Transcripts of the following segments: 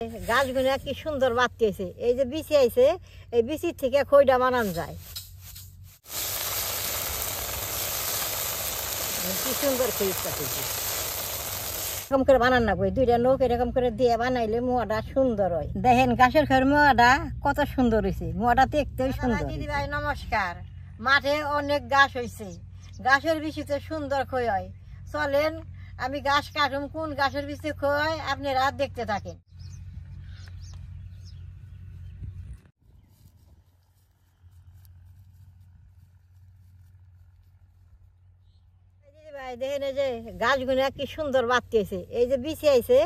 গাছগুলো কি সুন্দর বাড়তেছে। এই যে বিচি আইছে, এই বিচির থেকে খইটা বানানো যায়। কি সুন্দর খই পাতেছে। এরকম করে বানান না বই, দুইটা নৌক এরকম করে দিয়ে বানাইলে মোয়াটা সুন্দর হয়। দেখেন গাছের খয়ের মোয়াটা কত সুন্দর হয়েছে। মোয়াটা দেখতেও সুন্দর। দিদি ভাই নমস্কার। মাঠে অনেক গাছ হয়েছে, গাছের বিচিতে সুন্দর খই হয়। চলেন আমি গাছ কাটুম, কোন গাছের বিচিতে খই হয় আপনারা দেখতে থাকেন। দেখেন এই যে গাছগুলো কি সুন্দর বাড়তেছে। এই যে বিচি আইছে,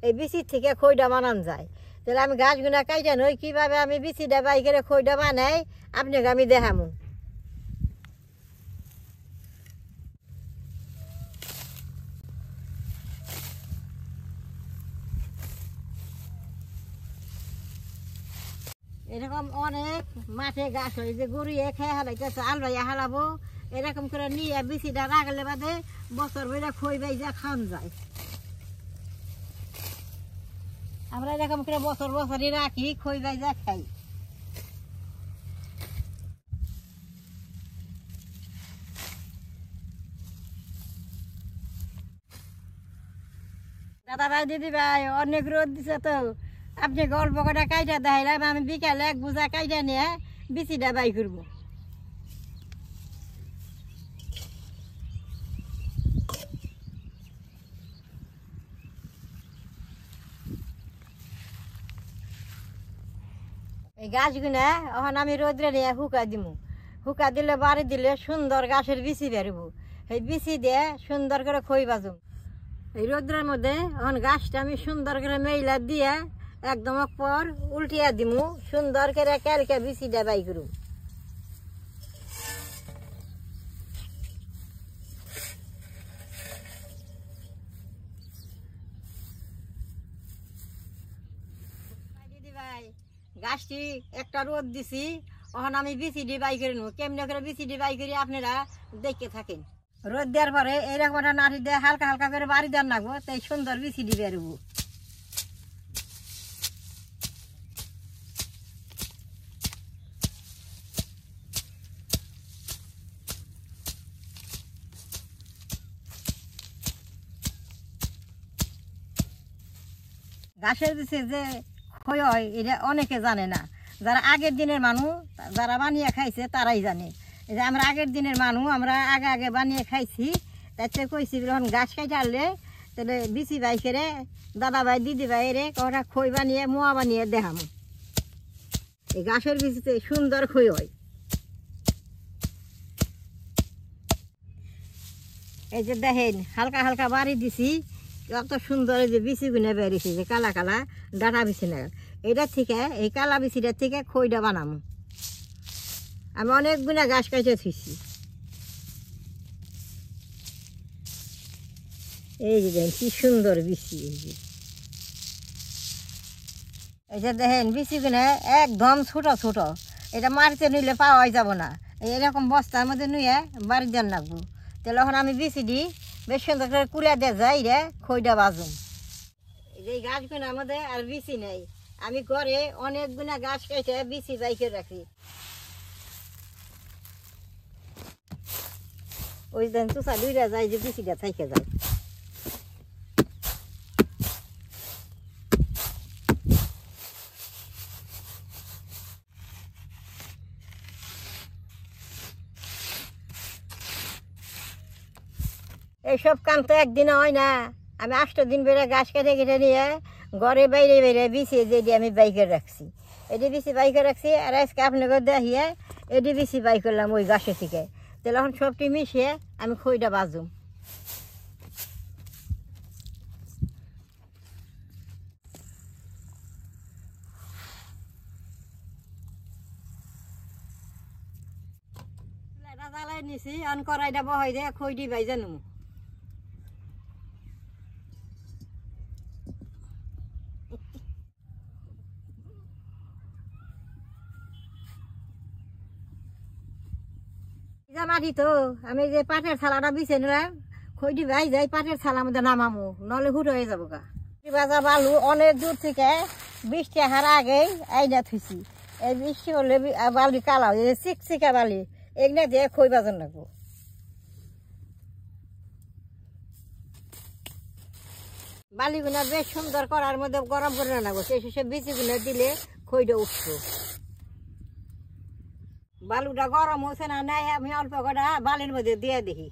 এই বিচির থেকে খইটা বানানো যায়। তাহলে আমি গাছগুলো কাইটা নই, কিভাবে আমি বিচিটা বাই করে খইটা বানাই আপনাকে আমি দেখামু। এরকম অনেক মাঠে গাছ হয়, যে গরুয়ে খেয়ে হালাইতেছে, আলবাইয়া হালাবো। এরকম করে নিয়ে বিচিটা রাখলে বাদে বছর বইটা খই বাইজা খান যায়। আমরা এরকম করে বছর বছরই রাখি, খই বাইজা খাই। দাদা ভাই দিদি ভাই অনেক রোদ দিছে, তো আপনি গল্প কটা কাইটা দেখাইলাম। আমি বিকালে এক বোঝা কাইটা নিয়ে বিচিটা বাই করবো। এই গাছগুলা এখন আমি রোদ্রে নিয়ে শুকা দিব। শুকা দিলে বাড়ি দিলে সুন্দর গাছের বিচি বেরোবো। এই বিচি দিয়ে সুন্দর করে খই বাজুম। এই রোদ্রের মধ্যে এখন গাছটা আমি সুন্দর করে মেইলা দিয়ে একদম পর উল্টিয়া দিমু, সুন্দর করে কালকে বিচিটা বাই করুম। দিদি ভাই গাছটি একটা রোদ দিছি, এখন আমি বিচিডি বাই করে নেবো। কেমনে করে বিচিডি বাই করি আপনারা দেখতে থাকেন। রোদ দেওয়ার পরে এইরকম একটা নাড়ি দিয়ে হালকা হালকা করে বাড়ি দেওয়ার লাগবো, তাই সুন্দর বিচিডি বেরোবো। গাছের বিচি যে খই হয় এটা অনেকে জানে না। যারা আগের দিনের মানুষ, যারা বানিয়ে খাইছে তারাই জানে। এই যে আমরা আগের দিনের মানুষ, আমরা আগে আগে বানিয়ে খাইছি। তাতে কইছি যখন গাছ কাইতে আনলে তাহলে বিচি বাই করে দাদা ভাই দিদি ভাই রে কটা খই বানিয়ে মোয়া বানিয়ে দেখাম। এই গাছের বিচিতে সুন্দর খই হয়। এই যে দেখেন হালকা হালকা বাড়ি দিছি, কত সুন্দর এই যে বিচি গুনে বেরিয়েছে, যে কালা কালা ডাটা বিচি না। এটা থেকে এই কালা বিচিটার থেকে খইটা বানাবো। আমি অনেক গুণা গাছ কাটে থুইছি। এই যে দেখেন কি সুন্দর বিচি। এই যে দেখেন বিচি গুনে একদম ছোট ছোট, এটা মাটিতে নিলে পাওয়াই যাব না। এরকম বস্তার মধ্যে নিয়ে বাড়ি দেন লাগবো। তাহলে এখন আমি বিচি দিই, বেশ সুন্দর করে কুড়িয়া দিয়ে যাই রে খইটা বাজুম। এই গাছগুলো আমাদের আর বিচি নেই, আমি ঘরে অনেকগুলা গাছ কেটে বিচি বাই করে রাখি। ওই দিন চুষা দুইটা যায় যে বিচিটা থাইকে যায়। এইসব কাম তো একদিনে হয় না। আমি 8 দিন বেড়ে গাছ কেটে কেটে নিয়ে ঘরে বাইরে বাইরে বিচি যেটি আমি বাইকে রাখছি, এটি বিচি বাইকে রাখছি। আর আজকে আপনাকে দেখিয়ে এটি বিচি বাই করলাম ওই গাছে থেকে। তাহলে এখন সবটি মিশিয়ে আমি খইটা বাজুম। জ্বালাই নিছি, অন কড়াইটা বহাই দিয়ে খইটি বাই জানো। মাটি তো আমি যে পাটের থালাটা বিছে নিলাম, খইটি ভাই যাই পাটের থালার মধ্যে নামামো, নলে হুট হয়ে যাবো গা। বাজার বালু অনেক দূর থেকে বৃষ্টি আসার আগেই আইনা থুইছি। এই বৃষ্টি হলে বালি কালা হয়ে যায়, চিকচিকা বালি, এগুলো দিয়ে খই বাজন লাগবো। বালিগুলা বেশ সুন্দর করার মধ্যে গরম করে রাখবো, সেই শেষে বিচিগুলো দিলে খইটা উঠবো। বালুটা গরম হচ্ছে না নাই, আমি অল্প কটা বালির মধ্যে দিয়ে দেখি।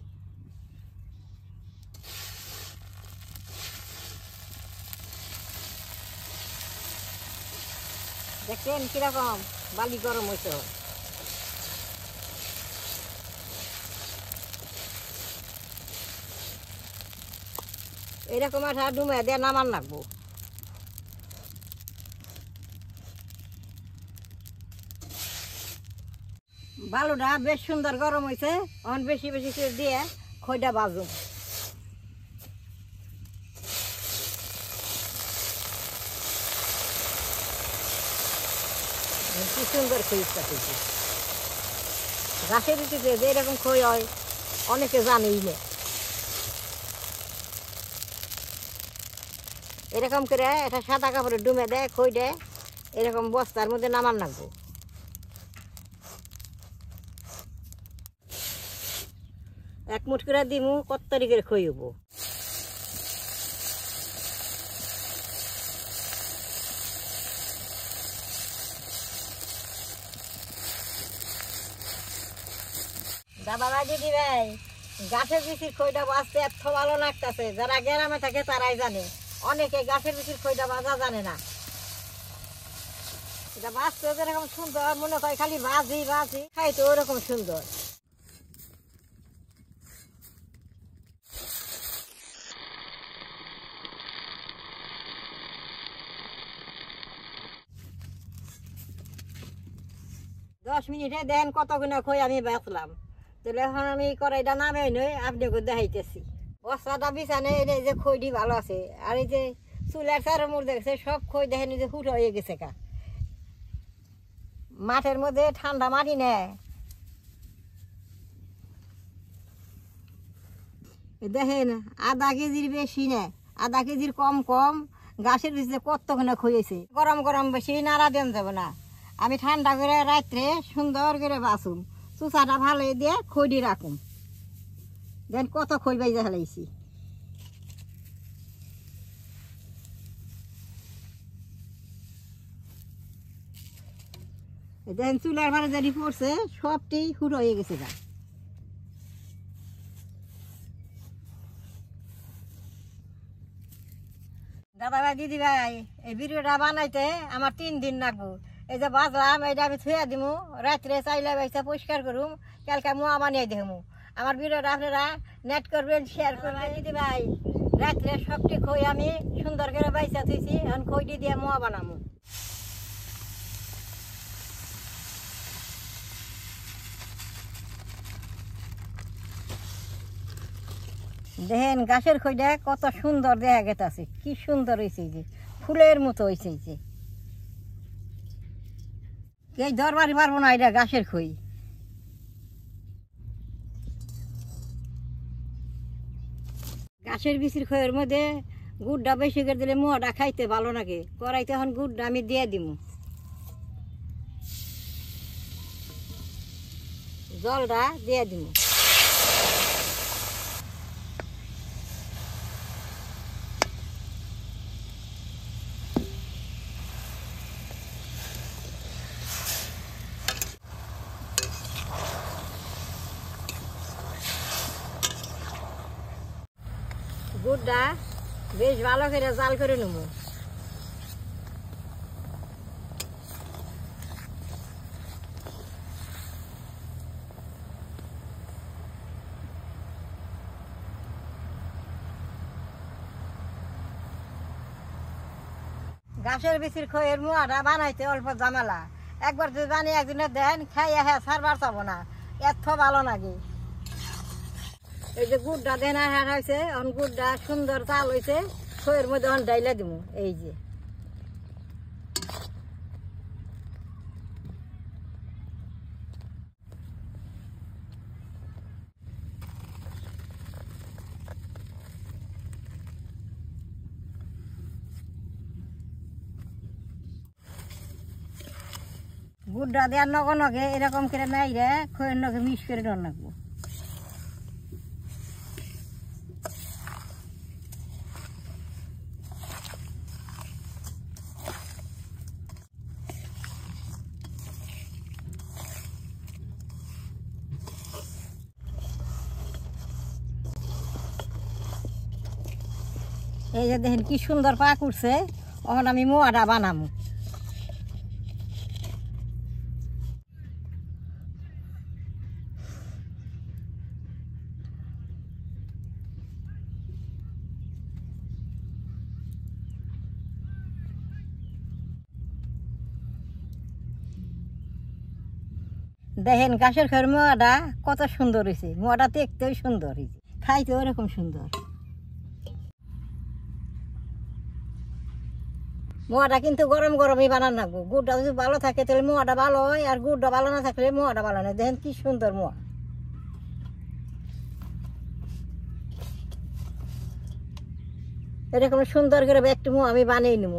দেখছেন কিরকম বালি গরম হয়েছে। এরকম একটা ডুমে দিয়ে নামান লাগবো। বালুটা বেশ সুন্দর গরম হয়েছে, এখন বেশি বেশি করে দিয়ে খইটা বাজুম। কি সুন্দর খইটা হয়েছে। গাছের ভিতরে যে এরকম খই হয় অনেকে জানেই না। এরকম করে একটা সাদা কাপড়ে ডুমে দেয়, খই দেয়, এরকম বস্তার মধ্যে নামান লাগবো। এক মুঠ করে দিমু, কত তারিখের খই হবো। দাদা দিদি ভাই, গাছের বিচির খইটা বাঁচতে এত ভালো লাগতেছে। যারা গ্রামে থাকে তারাই জানে, অনেকে গাছের বিচির খইটা বাজা জানে না। এটা বাঁচতে যেরকম সুন্দর মনে হয়, খালি ভাজি ভাজি খাইতে ওরকম সুন্দর। দশ মিনিটে দেন কতগুলো খই আমি বেচলাম। তাহলে এখন আমি কড়াইটা নামে নই, আপনাকে দেখাইতেছি। বস্তাটা বিছানে এই যে খইটি ভালো আছে, আর এই যে চুলের চারের মুড় দেখছে সব খই দেখেন যে ফুটো হয়ে গেছে কা। মাঠের মধ্যে ঠান্ডা মাটি নেয়, দেখেন আধা কেজির বেশি নেয়, আধা কেজির কম কম। গাছের ভিতরে কতক্ষণে খইয়েছে। গরম গরম বেশি নাড়া দেন যাবে না, আমি ঠান্ডা করে রাত্রে সুন্দর করে বাসুম, চুচাটা ভালো দিয়ে খইটি রাখুম। দেন কত খই বাইজা ফেলাইছি। দেখেন চুলার ভাড়া জারি পড়ছে, সবটি ফুটো হয়ে গেছে গা। দাদা ভাই দিদি ভাই, এই ভিডিওটা বানাইতে আমার 3 দিন লাগবো। এই যে বাজলাম, এইটা আমি থুয়া দিমু, রাত্রে চাইলে বাইসা পরিষ্কার করুম, কালকে মোয়া বানিয়ে দেবো। আমার ভিডিওটা আপনারা নেট করবেন, শেয়ার করবেন। দিদি ভাই, রাত্রে সবটি খই আমি সুন্দর করে বাইসা থুইছি, এখন খইটি দিয়ে মোয়া বানাবো। দেখেন গাছের খইটা কত সুন্দর দেখা গেছে, কি সুন্দর হয়েছে, যে ফুলের মতো হয়েছে। যে এই দরবারি পারবো না, এটা গাছের খই। গাছের বিচির খইয়ের মধ্যে গুড়টা বেশি করে দিলে মোয়াটা খাইতে ভালো লাগে। কড়াইতে এখন গুড়টা আমি দিয়ে দিব, জলটা দিয়ে দিব। গুড়টা বেশ ভালো করে জাল করে নেব। গাছের বিচির খইয়ের মোয়াটা বানাইতে অল্প ঝামেলা, একবার যদি বানিয়ে একদিনে দেন খাইয়া হ্যাঁ সারবার চাবো না, এত ভালো লাগে। এই যে গুড়টা দেন হ্যাঁ হয়েছে, এখন গুড়টা সুন্দর চাল হয়েছে, খইয়ের মধ্যে এখন ডাইলা দিব। এই যে গুড়টা দেওয়ার নগে নগে এরকম করে নাইরে খয়ের নগে মিক্স করে দেওয়ার লাগবো। এই যে দেখেন কি সুন্দর পাক উঠছে, এখন আমি মোয়াটা বানাবো। দেখেন গাছের খয়ের মোয়াটা কত সুন্দর হয়েছে, মোয়াটা দেখতেও সুন্দর হয়েছে, খাইতেও এরকম সুন্দর। মোয়াটা কিন্তু গরম গরমই বানান রাখবো। গুড়টা যদি ভালো থাকে তাহলে মোয়াটা ভালো হয়, আর গুড়টা ভালো না থাকলে মোয়াটা ভালো নয়। দেখেন কি সুন্দর মোয়া। এরকম সুন্দর করে একটু মোয়া আমি বানিয়ে নেব।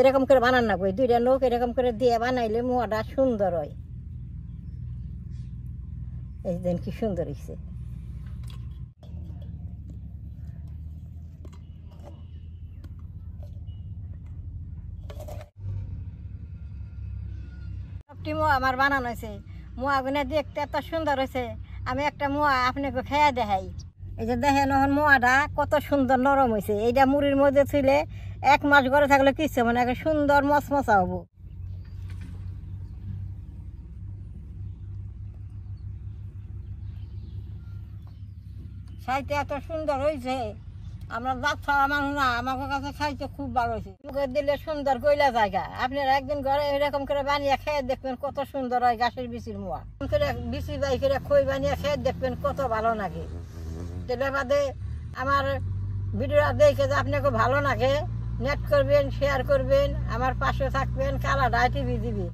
এরকম করে বানান রাখবো, দুইটা লোক এরকম করে দিয়ে বানাইলে মোয়াটা সুন্দর হয়। এই দেখেন কি সুন্দর হয়েছে। সবটি মোয়া আমার বানানো হয়েছে। মোয়াগুলো দেখতে এত সুন্দর হয়েছে, আমি একটা মোয়া আপনাকে খেয়ে দেখাই। এই যে দেখেন এখন মোয়াটা কত সুন্দর নরম হয়েছে। এইটা মুড়ির মধ্যে ছিলে 1 মাস ঘরে থাকলে কিছু মানে একটা সুন্দর মচমচা হবো। খাইতে এত সুন্দর হয়েছে, আমরা দাঁত ছাড়া মানুষ না, আমার কাছে খাইতে খুব ভালো হয়েছে। মুখে দিলে সুন্দর গইলা জায়গা। আপনারা একদিন ঘরে এরকম করে বানিয়ে খেয়ে দেখবেন কত সুন্দর হয় গাছের বিচির মোয়া। বিচি বাই করে খই বানিয়ে খেয়ে দেখবেন কত ভালো লাগে। তাহলে বাদে আমার ভিডিওটা দেখে যে আপনাকে ভালো লাগে, নেট করবেন, শেয়ার করবেন, আমার পাশে থাকবেন, কালা ডাইটি দিবি।